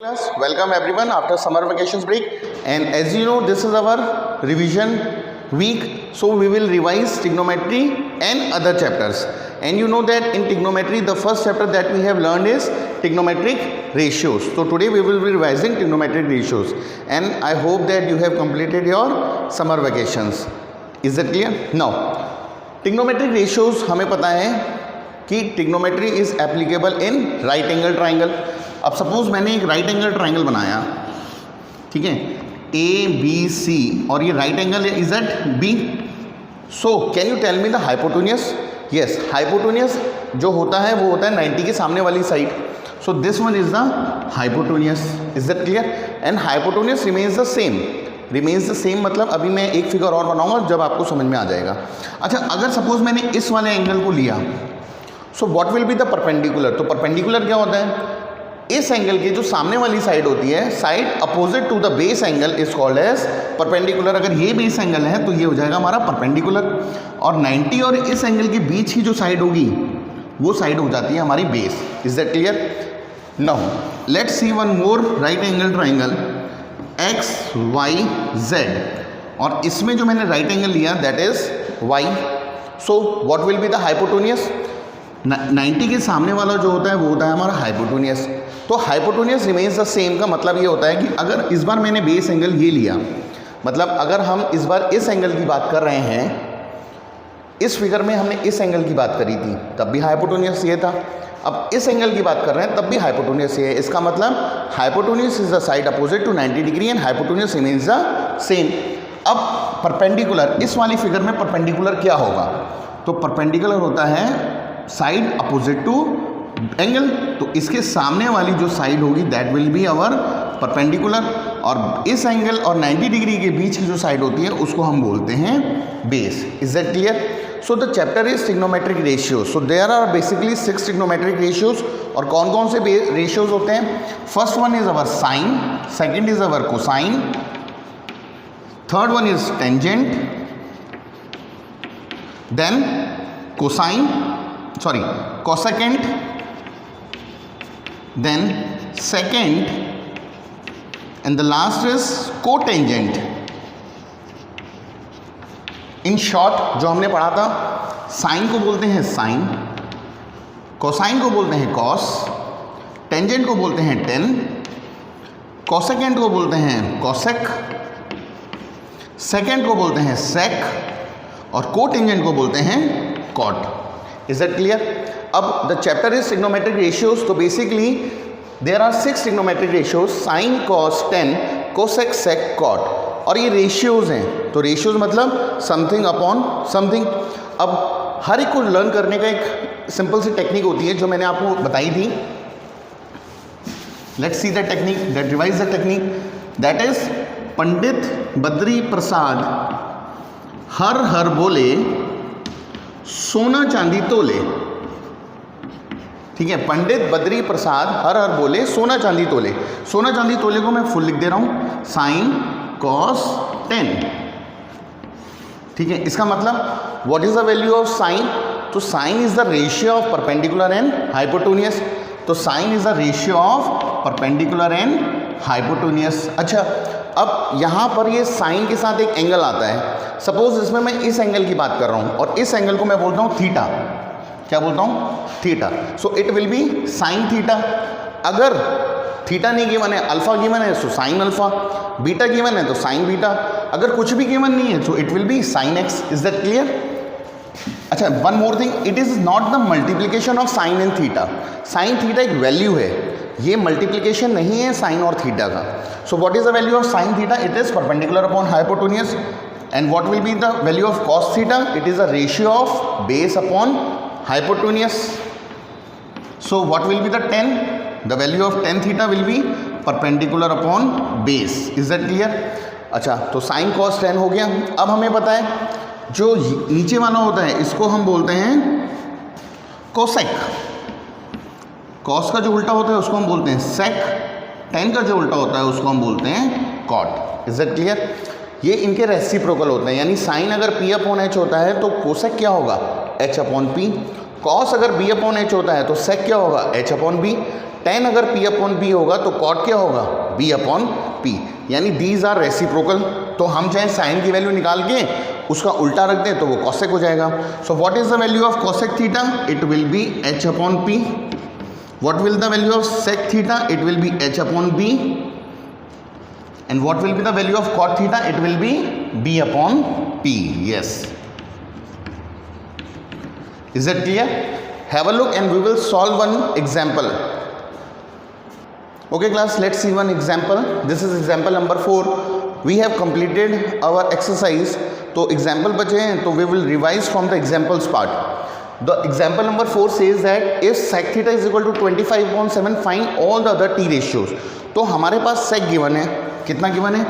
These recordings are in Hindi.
Class, welcome everyone after summer vacations break, and as you know this is our revision week, so we will revise trigonometry and other chapters. And you know that in trigonometry the first chapter that we have learned is trigonometric ratios. So today we will be revising trigonometric ratios, and I hope that you have completed your summer vacations. Is that clear? Now trigonometric ratios हमें पता है कि trigonometry is applicable in right angle triangle. अब सपोज मैंने एक राइट एंगल ट्राइंगल बनाया, ठीक है, ए बी सी, और ये right angle is at B. So can you tell me the hypotenuse? Yes, hypotenuse जो होता है वो होता है 90 के सामने वाली side. So this one is the hypotenuse. Is that clear? And hypotenuse remains the same. Remains the same मतलब अभी मैं एक फिगर और बनाऊंगा जब आपको समझ में आ जाएगा. अच्छा, अगर सपोज मैंने इस वाले एंगल को लिया, सो what will be the perpendicular? तो परपेंडिकुलर क्या होता है? इस एंगल की जो सामने वाली साइड होती है, side opposite to the base angle is called as perpendicular. अगर ये बेस एंगल है तो ये हो जाएगा हमारा परपेंडिकुलर, और 90 और इस एंगल के बीच की जो साइड होगी वो साइड हो जाती है हमारी base. Is that clear? Now let's see one more right angle triangle X Y Z, और इसमें जो मैंने राइट एंगल लिया that is Y. So what will be the hypotenuse? 90 के सामने वाला जो होता है वो होता है हमारा हाइपोटेन्यूस. तो हाइपोटेन्यूस रिमेन्स द सेम का मतलब ये होता है कि अगर इस बार मैंने बेस एंगल ये लिया, मतलब अगर हम इस बार इस एंगल की बात कर रहे हैं, इस फिगर में हमने इस एंगल की बात करी थी तब भी हाइपोटेन्यूस ये था, अब इस एंगल की बात कर रहे हैं तब भी हाइपोटेन्यूस ये है. इसका मतलब hypotenuse is the side opposite to 90 degree and hypotenuse remains the same. अब परपेंडिकुलर, इस वाली फिगर में परपेंडिकुलर क्या होगा? तो परपेंडिकुलर होता है साइड अपोजिट टू एंगल, तो इसके सामने वाली जो साइड होगी that will be our perpendicular, और इस एंगल और 90 डिग्री के बीच की जो साइड होती है उसको हम बोलते हैं base. Is that clear? So the chapter is trigonometric ratios. So there are basically 6 trigonometric ratios. और कौन कौन से रेशियोज होते हैं? First one is our sine, second is our cosine, third one is tangent, then cosine, sorry, cosecant, then secant, and the last is cotangent. In short, जो हमने पढ़ा था, साइन को बोलते हैं साइन, कोसाइन को बोलते हैं कॉस, टेंजेंट को बोलते हैं टेन, कोसेकेंट को बोलते हैं कोसेक, सेकेंड को बोलते हैं सेक, और कोटेंजेंट को बोलते हैं कॉट. Is that clear? अब the chapter is trigonometric ratios. तो basically there are 6 trigonometric ratios: sin, cos, tan, cosec, sec, cot. और ये ratios हैं, तो ratios मतलब something upon something. अब हर एक को लर्न करने का एक सिंपल सी टेक्निक होती है जो मैंने आपको बताई थी. Let's see the technique, that revise the technique. That is Pandit Badri Prasad हर हर बोले सोना चांदी तोले. ठीक है, पंडित बद्री प्रसाद हर हर बोले सोना चांदी तोले. सोना चांदी तोले को मैं फुल लिख दे रहा हूं, साइन कॉस टेन. ठीक है, इसका मतलब what is the value of sine? तो sine is the ratio of perpendicular and hypotenuse. तो sine is the ratio of perpendicular and hypotenuse. अच्छा, अब यहाँ पर ये साइन के साथ एक एंगल आता है. सपोज इसमें मैं इस एंगल की बात कर रहा हूँ और इस एंगल को मैं बोलता हूँ थीटा. क्या बोलता हूँ? Theta. So it will be sine theta. अगर थीटा नहीं गिवन है, अल्फा गिवन है, so sine alpha. Beta given है तो साइन बीटा. अगर कुछ भी गिवन नहीं है तो it will be sine x. Is that clear? अच्छा, one more thing, it is not the multiplication of sine and theta. Sine theta एक वैल्यू है, ये मल्टीप्लीकेशन नहीं है साइन और थीटा का. So what is the value of sine theta? It is perpendicular upon hypotenuse. And what will be the value of cos theta? It is a ratio of base upon hypotenuse. So what will be the tan? The value of tan theta will be perpendicular upon base. Is that clear? अच्छा, तो sin cos tan हो गया. अब हमें पता है जो नीचे वाला होता है इसको हम बोलते हैं cosec. cos का जो उल्टा होता है उसको हम बोलते हैं sec. tan का जो उल्टा होता है उसको हम बोलते हैं cot. Is that clear? ये इनके रेसिप्रोकल होते हैं, यानी साइन अगर पी अपॉन एच होता है तो कोसेक क्या होगा? H upon P. कॉस अगर b अपॉन h होता है तो सेक क्या होगा, h अपॉन b। टेन अगर p अपॉन b होगा तो कॉट क्या होगा, b अपॉन p। यानी दीज आर रेसिप्रोकल। तो हम चाहे साइन की वैल्यू निकाल के उसका उल्टा रख दें तो वो कॉसेक हो जाएगा। So what is the value of cosec theta, it will be h upon p। What will the value of sec theta, it will be h upon b। and what will be the value of cot theta, it will be b upon p. Yes, is that clear? Have a look and we will solve one example. Okay class, let's see one example. This is example number 4. We have completed our exercise. तो example बचे हैं तो we will revise from the examples part. The example number 4 says that if sec theta is equal to 25/7, find all the other t ratios. तो हमारे पास sec given है, कितना गिवन है,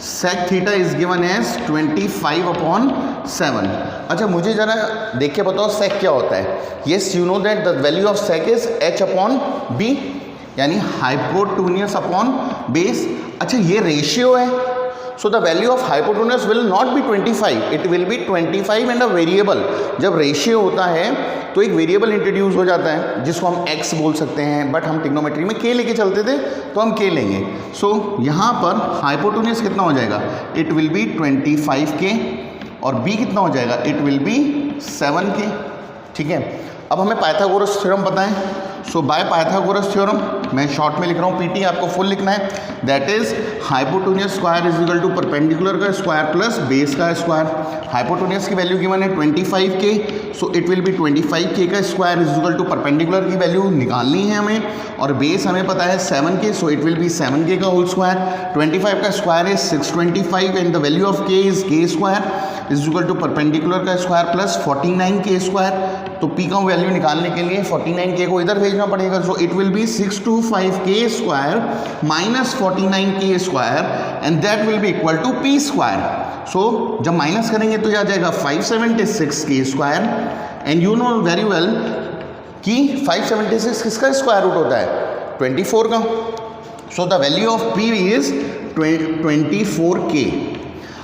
sec theta is given as 25/7। अच्छा मुझे जरा देख के बताओ sec क्या होता है। Yes you know that the value of sec is h upon b, यानी हाइपोटूनियस अपॉन बेस। अच्छा ये रेशियो है, so the value of hypotenuse will not be 25, it will be 25 and a variable. जब रेशियो होता है तो एक वेरिएबल इंट्रोड्यूस हो जाता है जिसको हम x बोल सकते हैं, बट हम ट्रिग्नोमेट्री में k लेके चलते थे तो हम k लेंगे। सो यहाँ पर हाइपोटूनियस कितना हो जाएगा, इट विल बी 25k, और b कितना हो जाएगा, इट विल बी 7k। ठीक है, अब हमें पाइथागोरस थ्योरम पता है। सो बाय पाइथागोरस थ्योरम, मैं शॉर्ट में लिख रहा हूँ, पीटी आपको फुल लिखना है, that is hypotenuse square is equal to perpendicular का स्क्वायर प्लस बेस का स्क्वायर। हाइपोटूनियस की वैल्यू गिवन है 25k, so it will be 25k का square is equal to perpendicular की वैल्यू निकालनी है हमें, और बेस हमें पता है 7k, so it will B 7k का होल स्क्वायर। 25 का square is 625 and the value of k is k square is equal to perpendicular का स्क्वायर प्लस 49k स्क्वायर। तो p का वैल्यू निकालने के लिए 49k को इधर भेजना पड़ेगा, so it will be 625k square minus 49k square and that will be equal to p square. So जब माइनस करेंगे तो ये आ जाएगा 576k square, and you know very well कि 576 किसका स्क्वायर रूट होता है, 24 का। So the value of p is 24k।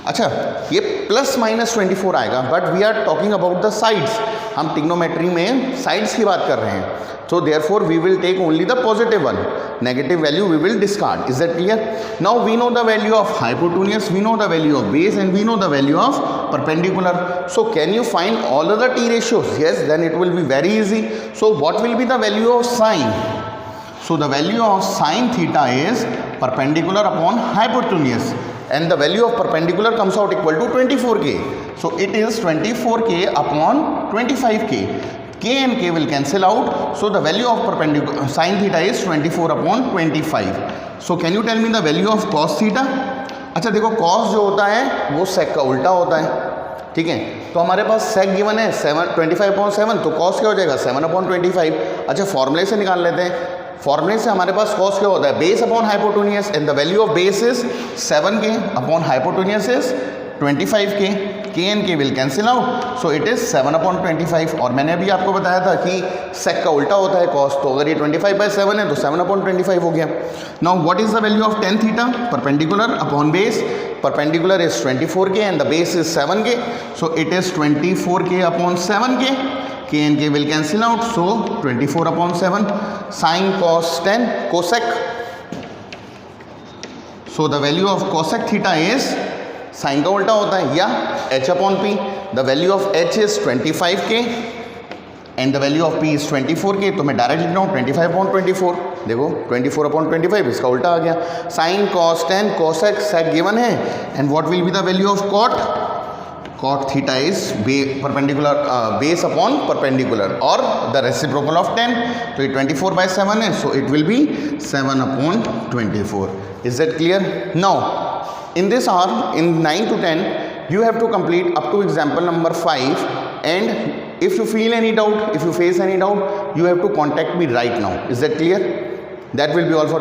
अच्छा ये प्लस माइनस 24 आएगा, but we are talking about the sides, हम ट्रिग्नोमेट्री में साइड्स की बात कर रहे हैं। So therefore we will take only the positive one, negative value we will discard. Is that clear? Now we know the value of hypotenuse, we know the value of base, and we know the value of perpendicular. So can you find all other t ratios? Yes, then it will be very easy. So what will be the value of sine? So the value of sine theta is perpendicular upon hypotenuse, and the value of perpendicular comes out equal to 24k. So it is 24k upon 25k. K and K will cancel out, so the value of perpendicular sin theta is 24 upon 25. So can you tell me the value of cos theta? अच्छा देखो cos जो होता है वो sec का उल्टा होता है, ठीक है। तो हमारे पास sec गिवन है 25/7, तो cos क्या हो जाएगा 7/25। अच्छा फॉर्मूले से निकाल लेते हैं। फॉर्मूले से हमारे पास cos क्या होता है, base upon hypotenuse, and the value of base is 7k upon hypotenuse is 25k। k and k will cancel out, so it is 7/25। और मैंने अभी आपको बताया था कि sec का उल्टा होता है cos, तो अगर ये 25/7 है तो 7/25 हो गया। Now what is the value of tan theta? Perpendicular upon base, perpendicular is 24k and the base is 7k, so it is 24k upon 7k. k and k will cancel out, so 24/7 sin cos tan cosec. So the value of cosec theta is, sine का उल्टा होता है, या h upon p. The value of h is 25k and the value of p is 24k। तो मैं डायरेक्ट लिख रहा हूँ 25/24। देखो 24/25 इसका उल्टा आ गया। Sine cos tan cosec sec given है, and what will be the value of cot? Cot theta is perpendicular base upon perpendicular और द रेसिप्रोकल ऑफ 10। तो ये 24/7 है, so it will be 7/24। Is that clear? Now in this hour, in 9 to 10, you have to complete up to example number 5, and if you feel any doubt, if you face any doubt, you have to contact me right now. Is that clear? That will be all for